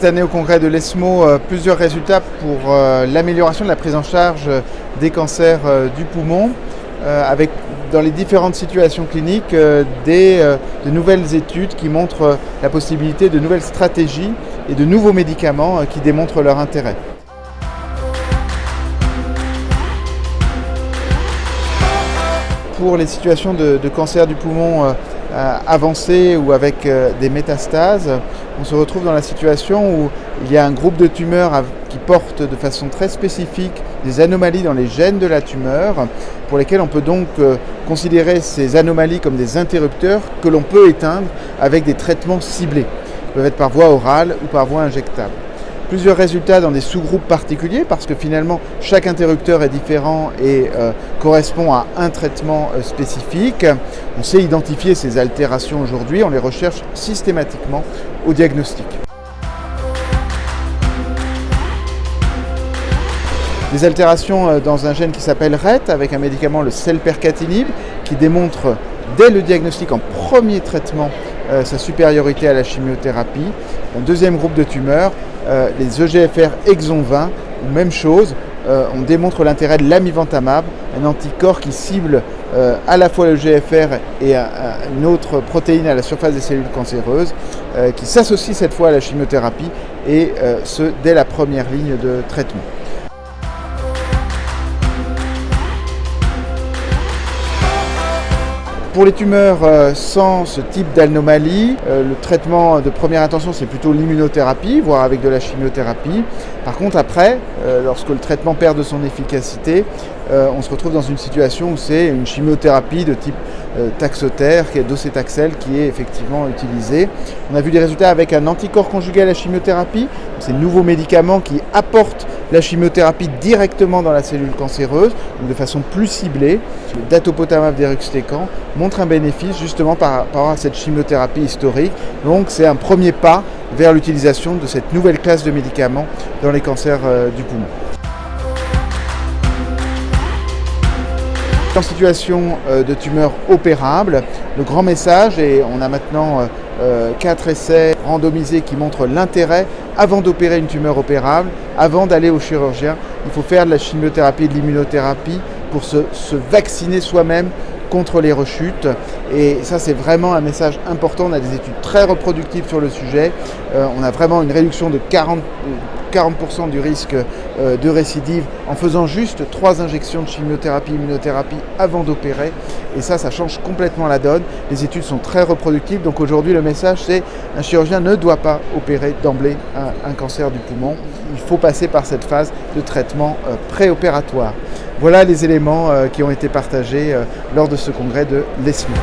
cette année au congrès de l'ESMO plusieurs résultats pour l'amélioration de la prise en charge des cancers du poumon, avec dans les différentes situations cliniques de nouvelles études qui montrent la possibilité de nouvelles stratégies et de nouveaux médicaments qui démontrent leur intérêt. Pour les situations de cancer du poumon avancé ou avec des métastases, on se retrouve dans la situation où il y a un groupe de tumeurs qui portent de façon très spécifique des anomalies dans les gènes de la tumeur, pour lesquelles on peut donc considérer ces anomalies comme des interrupteurs que l'on peut éteindre avec des traitements ciblés. Ils peuvent être par voie orale ou par voie injectable. Plusieurs résultats dans des sous-groupes particuliers parce que finalement chaque interrupteur est différent et correspond à un traitement spécifique. On sait identifier ces altérations aujourd'hui, on les recherche systématiquement au diagnostic. Des altérations dans un gène qui s'appelle RET avec un médicament, le selpercatinib, qui démontre dès le diagnostic en premier traitement sa supériorité à la chimiothérapie. Un deuxième groupe de tumeurs, les EGFR exon 20, même chose, on démontre l'intérêt de l'amivantamab, un anticorps qui cible à la fois le GFR et une autre protéine à la surface des cellules cancéreuses, qui s'associe cette fois à la chimiothérapie et ce dès la première ligne de traitement. Pour les tumeurs sans ce type d'anomalie, le traitement de première intention c'est plutôt l'immunothérapie, voire avec de la chimiothérapie. Par contre après, lorsque le traitement perd de son efficacité, on se retrouve dans une situation où c'est une chimiothérapie de type taxotere, qui est docétaxel, qui est effectivement utilisée. On a vu des résultats avec un anticorps conjugué à la chimiothérapie, ces nouveaux médicaments qui apportent la chimiothérapie directement dans la cellule cancéreuse, donc de façon plus ciblée. Le datopotamab deruxtecan montre un bénéfice justement par rapport à cette chimiothérapie historique. Donc c'est un premier pas vers l'utilisation de cette nouvelle classe de médicaments dans les cancers du poumon. En situation de tumeur opérable, le grand message, et on a maintenant 4 essais randomisés qui montrent l'intérêt, avant d'opérer une tumeur opérable, avant d'aller au chirurgien, il faut faire de la chimiothérapie et de l'immunothérapie pour se vacciner soi-même contre les rechutes. Et ça, c'est vraiment un message important. On a des études très reproductives sur le sujet. On a vraiment une réduction de 40% du risque de récidive en faisant juste 3 injections de chimiothérapie, immunothérapie avant d'opérer. Et ça change complètement la donne. Les études sont très reproductives. Donc aujourd'hui, le message, c'est qu'un chirurgien ne doit pas opérer d'emblée un cancer du poumon. Il faut passer par cette phase de traitement préopératoire. Voilà les éléments qui ont été partagés lors de ce congrès de l'ESMO.